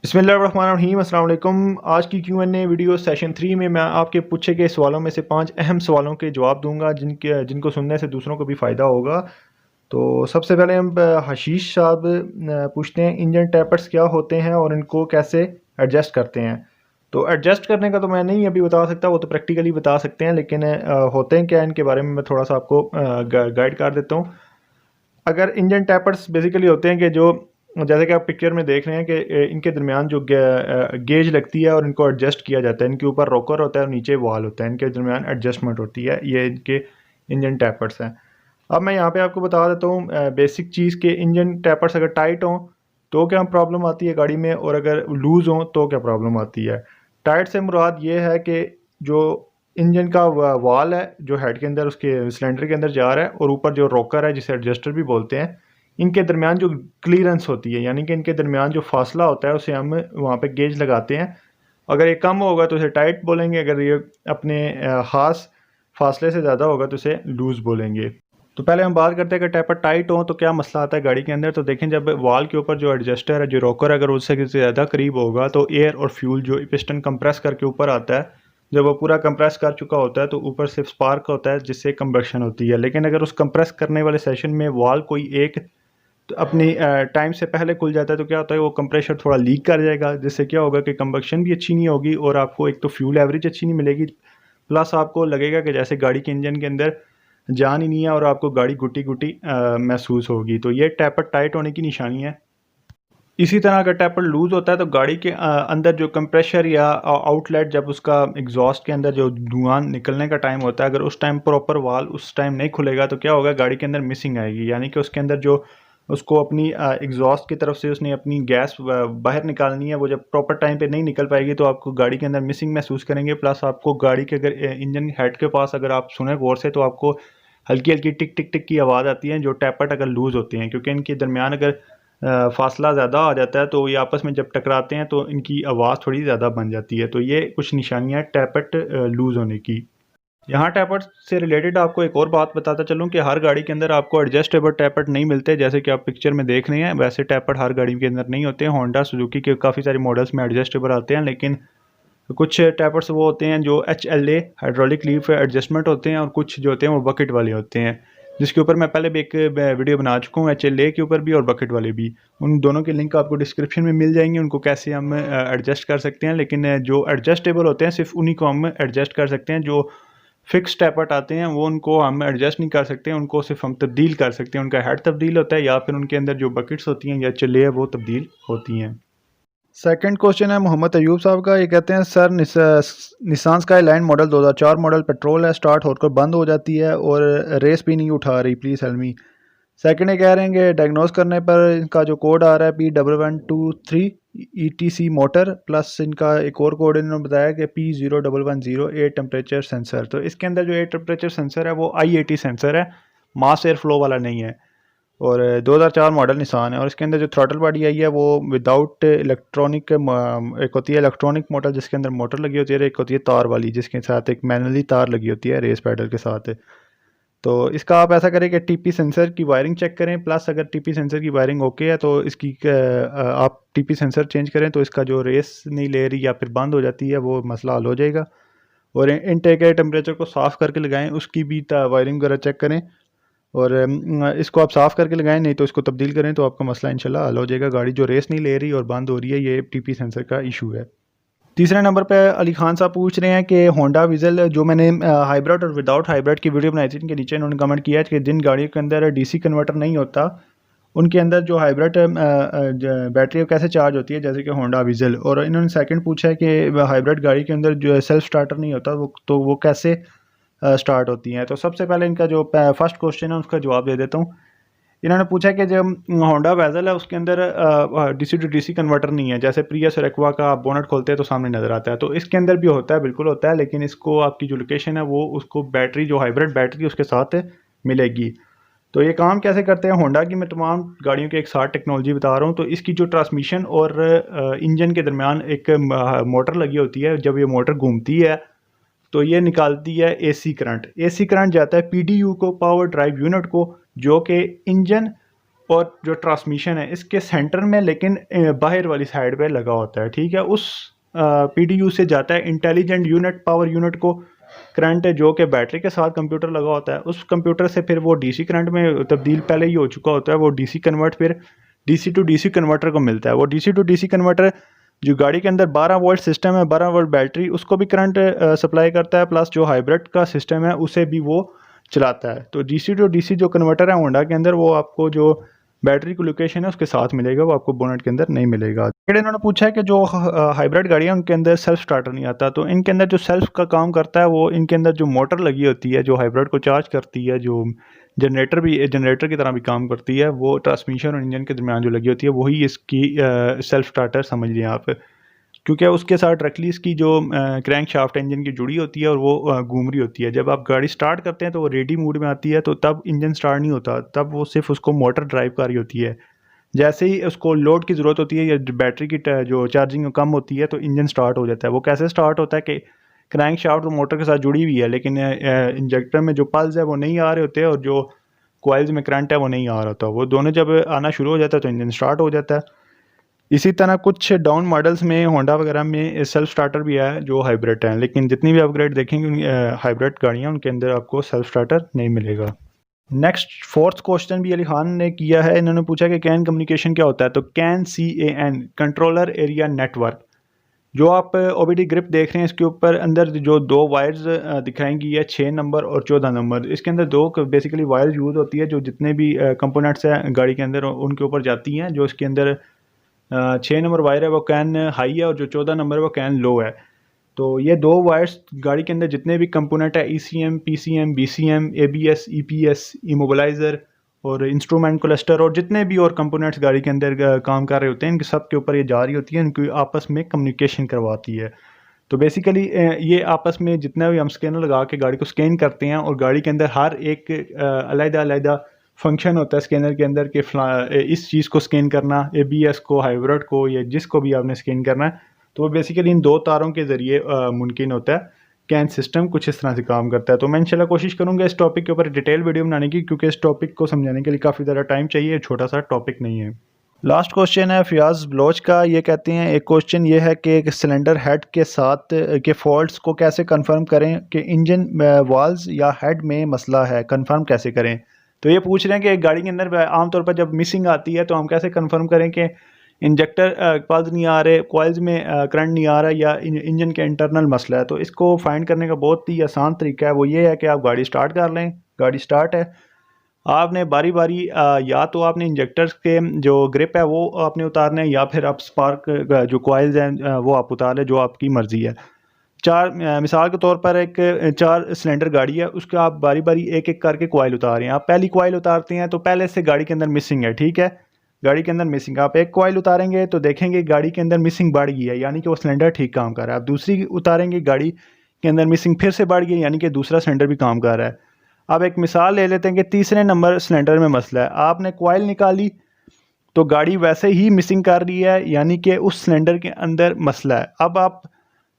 बिस्मिल्लाहिर्रहमानिर्रहीम अस्सलाम वालेकुम। आज की Q&A वीडियो सेशन 3 में मैं आपके पूछे गए सवालों में से 5 अहम सवालों के जवाब दूंगा जिनको सुनने से दूसरों को भी फ़ायदा होगा। तो सबसे पहले हम हशीश साहब पूछते हैं, इंजन टैपर्स क्या होते हैं और इनको कैसे एडजस्ट करते हैं। तो एडजस्ट करने का तो मैं नहीं अभी बता सकता, वो तो प्रैक्टिकली बता सकते हैं, लेकिन होते हैं क्या इनके बारे में मैं थोड़ा सा आपको गाइड कर देता हूँ। अगर इंजन टैपर्स बेसिकली होते हैं कि जो जैसे कि आप पिक्चर में देख रहे हैं कि इनके दरमियान जो गेज लगती है और इनको एडजस्ट किया जाता है, इनके ऊपर रोकर होता है और नीचे वाल होता है, इनके दरमियान एडजस्टमेंट होती है, ये इनके इंजन टैपर्स हैं। अब मैं यहाँ पे आपको बता देता हूँ बेसिक चीज़ के इंजन टैपर्स अगर टाइट हों तो क्या प्रॉब्लम आती है गाड़ी में, और अगर लूज़ हों तो क्या प्रॉब्लम आती है। टाइट से मुराद ये है कि जो इंजन का वाल है जो हेड के अंदर उसके सिलेंडर के अंदर जा रहा है, और ऊपर जो रोकर है जिसे एडजस्टर भी बोलते हैं, इनके दरमियान जो क्लीयरेंस होती है, यानी कि इनके दरमियान जो फासला होता है उसे हम वहाँ पे गेज लगाते हैं। अगर ये कम होगा तो इसे टाइट बोलेंगे, अगर ये अपने खास फासले से ज़्यादा होगा तो इसे लूज़ बोलेंगे। तो पहले हम बात करते हैं कि टैपर टाइट हो तो क्या मसला आता है गाड़ी के अंदर। तो देखें, जब वाल के ऊपर जो एडजस्टर है, जो रोकर, अगर उससे ज़्यादा करीब होगा तो एयर और फ्यूल जो पिस्टन कंप्रेस करके ऊपर आता है, जब वो पूरा कंप्रेस कर चुका होता है तो ऊपर सिर्फ स्पार्क होता है जिससे कंबशन होती है। लेकिन अगर उस कंप्रेस करने वाले सेशन में वाल कोई एक तो अपनी टाइम से पहले खुल जाता है तो क्या होता है, वो कंप्रेशर थोड़ा लीक कर जाएगा, जिससे क्या होगा कि कंबक्शन भी अच्छी नहीं होगी और आपको एक तो फ्यूल एवरेज अच्छी नहीं मिलेगी, प्लस आपको लगेगा कि जैसे गाड़ी के इंजन के अंदर जान ही नहीं है और आपको गाड़ी गुटी गुटी महसूस होगी। तो ये टैपर टाइट होने की निशानी है। इसी तरह अगर टैपर लूज़ होता है तो गाड़ी के अंदर जो कंप्रेशर या आउटलेट, जब उसका एग्जॉस्ट के अंदर जो धुआं निकलने का टाइम होता है, अगर उस टाइम प्रॉपर वाल उस टाइम नहीं खुलेगा तो क्या होगा, गाड़ी के अंदर मिसिंग आएगी, यानी कि उसके अंदर जो उसको अपनी एग्जॉस्ट की तरफ से उसने अपनी गैस बाहर निकालनी है, वो जब प्रॉपर टाइम पे नहीं निकल पाएगी तो आपको गाड़ी के अंदर मिसिंग महसूस करेंगे। प्लस आपको गाड़ी के अगर इंजन हेड के पास अगर आप सुने गौर से तो आपको हल्की हल्की टिक टिक टिक की आवाज़ आती है, जो टैपर अगर लूज़ होते हैं, क्योंकि इनके दरमियान अगर फासला ज़्यादा आ जाता है तो ये आपस में जब टकराते हैं तो इनकी आवाज़ थोड़ी ज़्यादा बन जाती है। तो ये कुछ निशानियाँ टैपेट लूज़ होने की। यहाँ टैपेट से रिलेटेड आपको एक और बात बताता चलूँ कि हर गाड़ी के अंदर आपको एडजस्टेबल टैपेट नहीं मिलते, जैसे कि आप पिक्चर में देख रहे हैं वैसे टैपेट हर गाड़ी के अंदर नहीं होते हैं। होंडा सुजुकी के काफ़ी सारे मॉडल्स में एडजस्टेबल आते हैं, लेकिन कुछ टैपर्स वो होते हैं जो HLA हाइड्रोलिक लीफ एडजस्टमेंट होते हैं, और कुछ जो होते हैं वो बकेट वाले होते हैं, जिसके ऊपर मैं पहले भी एक वीडियो बना चुका हूँ, HLA के ऊपर भी और बकेट वाले भी। उन दोनों के लिंक आपको डिस्क्रिप्शन में मिल जाएंगे, उनको कैसे हम एडजस्ट कर सकते हैं। लेकिन जो एडजस्टेबल होते हैं सिर्फ उन्हीं को हम एडजस्ट कर सकते हैं। जो फिक्स टैपर्ट आते हैं वो उनको हम एडजस्ट नहीं कर सकते, उनको सिर्फ हम तब्दील कर सकते हैं। उनका हेड तब्दील होता है या फिर उनके अंदर जो बकेट्स होती हैं या HLA है वो तब्दील होती हैं। सेकंड क्वेश्चन है मोहम्मद अयूब साहब का। ये कहते हैं, sir Nissan skyline model 2004 model petrol है, स्टार्ट होकर बंद हो जाती है और रेस भी नहीं उठा रही, प्लीज़ हेल्प मी। सेकंड ये कह रहे हैं कि डायग्नोस करने पर इनका जो कोड आ रहा है P1123 ETC मोटर, प्लस इनका एक और कोड इन्होंने बताया कि P0110 एयर टेम्परेचर सेंसर। तो इसके अंदर जो एयर टेम्परेचर सेंसर है वो I80 सेंसर है, मास एयर फ्लो वाला नहीं है, और 2004 मॉडल निसान है। और इसके अंदर जो थ्रॉटल बॉडी आई है वो विदाउट इलेक्ट्रॉनिक, एक होती है इलेक्ट्रॉनिक मोटर जिसके अंदर मोटर लगी होती है, एक होती है तार वाली जिसके साथ एक मैनुअली तार लगी होती है रेस पैडल के साथ। तो इसका आप ऐसा करें कि टीपी सेंसर की वायरिंग चेक करें, प्लस अगर टीपी सेंसर की वायरिंग ओके है तो इसकी आप टीपी सेंसर चेंज करें, तो इसका जो रेस नहीं ले रही या फिर बंद हो जाती है वो मसला हल हो जाएगा। और इनटेक एयर टेम्परेचर को साफ़ करके लगाएं, उसकी भी वायरिंग वगैरह चेक करें, और इसको आप साफ़ करके लगाएं, नहीं तो इसको तब्दील करें तो आपका मसला इंशाल्लाह हल हो जाएगा। गाड़ी जो रेस नहीं ले रही और बंद हो रही है, ये टीपी सेंसर का इशू है। तीसरे नंबर पे अली खान साहब पूछ रहे हैं कि होंडा विज़ल, जो मैंने हाइब्रिड और विदाउट हाइब्रिड की वीडियो बनाई थी, इनके नीचे इन्होंने कमेंट किया है कि जिन गाड़ियों के अंदर डीसी कन्वर्टर नहीं होता उनके अंदर जो हाइब्रिड बैटरी कैसे चार्ज होती है, जैसे कि होंडा विज़ल। और इन्होंने सेकंड पूछा है कि हाइब्रिड गाड़ी के अंदर जो सेल्फ स्टार्टर नहीं होता वो कैसे स्टार्ट होती हैं। तो सबसे पहले इनका जो फर्स्ट क्वेश्चन है उसका जवाब दे देता हूँ। इन्होंने पूछा कि जब होंडा वेज़ल है उसके अंदर डीसी टू डीसी कन्वर्टर नहीं है, जैसे प्रियस और एक्वा का आप बोनट खोलते हैं तो सामने नज़र आता है, तो इसके अंदर भी होता है, बिल्कुल होता है, लेकिन इसको आपकी जो लोकेशन है वो उसको बैटरी, जो हाइब्रिड बैटरी उसके साथ मिलेगी। तो ये काम कैसे करते हैं होंडा की, मैं तमाम गाड़ियों के एक साथ टेक्नोलॉजी बता रहा हूँ। तो इसकी जो ट्रांसमिशन और इंजन के दरमियान एक मोटर लगी होती है, जब ये मोटर घूमती है तो ये निकालती है एसी करंट। एसी करंट जाता है पीडीयू को, पावर ड्राइव यूनिट को, जो कि इंजन और जो ट्रांसमिशन है इसके सेंटर में लेकिन बाहर वाली साइड पे लगा होता है, ठीक है। उस पीडीयू से जाता है इंटेलिजेंट यूनिट, पावर यूनिट को करंट जो कि बैटरी के साथ कंप्यूटर लगा होता है, उस कंप्यूटर से फिर वो डीसी करंट में तब्दील पहले ही हो चुका होता है, वो डीसी कन्वर्ट फिर डीसी टू डीसी कन्वर्टर को मिलता है। वो डीसी टू डीसी कन्वर्टर जो गाड़ी के अंदर 12 वोल्ट सिस्टम है, 12 वोल्ट बैटरी, उसको भी करंट सप्लाई करता है, प्लस जो हाइब्रिड का सिस्टम है उसे भी वो चलाता है। तो डीसी टू डीसी जो कन्वर्टर है होंडा के अंदर, वो आपको जो बैटरी की लोकेशन है उसके साथ मिलेगा, वो आपको बोनेट के अंदर नहीं मिलेगा। फिर इन्होंने पूछा है कि जो हाइब्रिड गाड़ी है उनके अंदर सेल्फ स्टार्टर नहीं आता, तो इनके अंदर जो सेल्फ का काम करता है वो इनके अंदर जो मोटर लगी होती है जो हाइब्रिड को चार्ज करती है, जो जनरेटर की तरह भी काम करती है, वो ट्रांसमिशन और इंजन के दरमियान जो लगी होती है वही इसकी सेल्फ स्टार्टर समझ लिया आप। क्योंकि उसके साथ डायरेक्टली इसकी जो क्रैंक शाफ्ट इंजन की जुड़ी होती है और वो घूम रही होती है। जब आप गाड़ी स्टार्ट करते हैं तो वो रेडी मूड में आती है, तो तब इंजन स्टार्ट नहीं होता, तब वो सिर्फ उसको मोटर ड्राइव कर रही होती है। जैसे ही उसको लोड की ज़रूरत होती है या बैटरी की जो चार्जिंग कम होती है तो इंजन स्टार्ट हो जाता है। वो कैसे स्टार्ट होता है कि क्रैंक शाफ्ट तो मोटर के साथ जुड़ी हुई है, लेकिन इंजेक्टर में जो पल्स है वो नहीं आ रहे होते और जो कॉइल्स में करंट है वो नहीं आ रहा होता। वो दोनों जब आना शुरू हो जाता है तो इंजन स्टार्ट हो जाता है। इसी तरह कुछ डाउन मॉडल्स में होंडा वगैरह में सेल्फ स्टार्टर भी है जो हाइब्रिड है, लेकिन जितनी भी अपग्रेड देखेंगे हाइब्रिड गाड़ियाँ उनके अंदर आपको सेल्फ स्टार्टर नहीं मिलेगा। नेक्स्ट फोर्थ क्वेश्चन भी अली खान ने किया है। इन्होंने पूछा कि कैन कम्युनिकेशन क्या होता है, तो can CAN controller area network. जो आप ओबीडी ग्रिप देख रहे हैं इसके ऊपर अंदर जो दो वायर्स दिखाएंगी है 6 नंबर और 14 नंबर। इसके अंदर दो बेसिकली वायर्स यूज़ होती है जो जितने भी कंपोनेंट्स हैं गाड़ी के अंदर उनके ऊपर जाती हैं। जो इसके अंदर 6 नंबर वायर है वो कैन हाई है और जो 14 नंबर है वो कैन लो है। तो ये दो वायर्स गाड़ी के अंदर जितने भी कंपोनेंट है ECM, PCM, BCM, ABS, EPS, immobiliser और इंस्ट्रूमेंट क्लस्टर और जितने भी और कंपोनेंट्स गाड़ी के अंदर काम कर रहे होते हैं, इनके सब के ऊपर ये जा रही होती है, इनकी आपस में कम्युनिकेशन करवाती है। तो बेसिकली ये आपस में जितना भी हम स्कैनर लगा के गाड़ी को स्कैन करते हैं और गाड़ी के अंदर हर एक अलग-अलग फंक्शन होता है स्कैनर के अंदर कि इस चीज़ को स्कैन करना, ABS को, हाइब्रिड को या जिसको भी आपने स्कैन करना है, तो वो बेसिकली इन दो तारों के ज़रिए मुमकिन होता है। कैन सिस्टम कुछ इस तरह से काम करता है। तो मैं इंशाल्लाह कोशिश करूँगा इस टॉपिक के ऊपर डिटेल वीडियो बनाने की, क्योंकि इस टॉपिक को समझाने के लिए काफ़ी ज़्यादा टाइम चाहिए, छोटा सा टॉपिक नहीं है। लास्ट क्वेश्चन है फयाज बलोच का। ये कहते हैं एक क्वेश्चन ये है कि एक सिलेंडर हेड के साथ के फॉल्ट्स को कैसे कंफर्म करें कि इंजन वाल्व्स या हेड में मसला है, कंफर्म कैसे करें। तो ये पूछ रहे हैं कि गाड़ी के अंदर आमतौर पर जब मिसिंग आती है तो हम कैसे कंफर्म करें कि इंजेक्टर पल्स नहीं आ रहे, कॉइल्स में करंट नहीं आ रहा या इंजन के इंटरनल मसला है। तो इसको फाइंड करने का बहुत ही आसान तरीका है, वो ये है कि आप गाड़ी स्टार्ट कर लें। गाड़ी स्टार्ट है, आपने बारी बारी या तो आपने इंजेक्टर्स के जो ग्रिप है वो आपने उतारना है या फिर आप स्पार्क जो कॉइल्स हैं वो आप उतार लें, जो आपकी मर्ज़ी है। मिसाल के तौर पर एक 4 सिलेंडर गाड़ी है, उसका आप बारी बारी एक एक करके कॉइल उतार रहे हैं। आप पहली कॉइल उतारते हैं तो पहले से गाड़ी के अंदर मिसिंग है, ठीक है, गाड़ी के अंदर मिसिंग। आप एक कॉइल उतारेंगे तो देखेंगे गाड़ी के अंदर मिसिंग बढ़ गई है, यानी कि वो सिलेंडर ठीक काम कर रहा है। आप दूसरी उतारेंगे, गाड़ी के अंदर मिसिंग फिर से बढ़ गई, यानी कि दूसरा सिलेंडर भी काम कर रहा है। अब एक मिसाल ले लेते हैं कि तीसरे नंबर सिलेंडर में मसला है, आपने कॉइल निकाली तो गाड़ी वैसे ही मिसिंग कर रही है, यानी कि उस सिलेंडर के अंदर मसला है। अब आप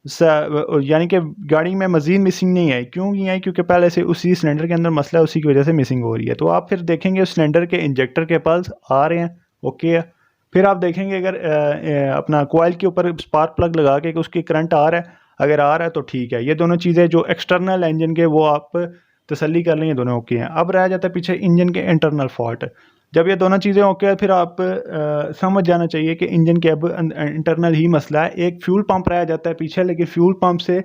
यानी कि गाड़ी में मज़ीद मिसिंग नहीं है, क्यों नहीं है, क्योंकि पहले से उसी सिलेंडर के अंदर मसला है, उसी की वजह से मिसिंग हो रही है। तो आप फिर देखेंगे उस सिलेंडर के इंजेक्टर के पल्स आ रहे हैं, ओके है। फिर आप देखेंगे अगर अपना कॉइल के ऊपर स्पार्क प्लग लगा के उसकी करंट आ रहा है, अगर आ रहा है तो ठीक है। ये दोनों चीज़ें जो एक्सटर्नल इंजन के वो आप तसल्ली कर लेंगे, दोनों ओके हैं। अब रह जाता है पीछे इंजन के इंटरनल फॉल्ट। जब ये दोनों चीज़ें ओके है फिर आप समझ जाना चाहिए कि इंजन के अब इंटरनल ही मसला है। एक फ्यूल पंप रह जाता है पीछे, लेकिन फ्यूल पंप से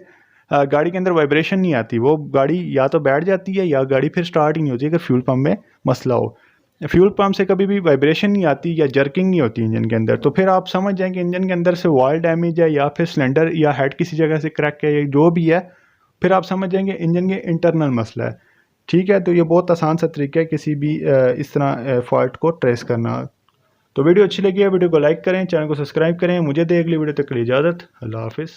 गाड़ी के अंदर वाइब्रेशन नहीं आती, वो गाड़ी या तो बैठ जाती है या गाड़ी फिर स्टार्ट ही नहीं होती अगर फ्यूल पंप में मसला हो। फ्यूल पंप से कभी भी वाइब्रेशन नहीं आती या जर्किंग नहीं होती इंजन के अंदर, तो फिर आप समझ जाएँ कि इंजन के अंदर से वॉल डैमेज है या फिर सिलेंडर या हेड किसी जगह से क्रैक है या जो भी है, फिर आप समझ जाएंगे इंजन के इंटरनल मसला है, ठीक है। तो ये बहुत आसान सा तरीका है किसी भी इस तरह फॉल्ट को ट्रेस करना। तो वीडियो अच्छी लगी है, वीडियो को लाइक करें, चैनल को सब्सक्राइब करें। मुझे दे अगली वीडियो तक के लिए इजाज़त, अल्लाह हाफिज़।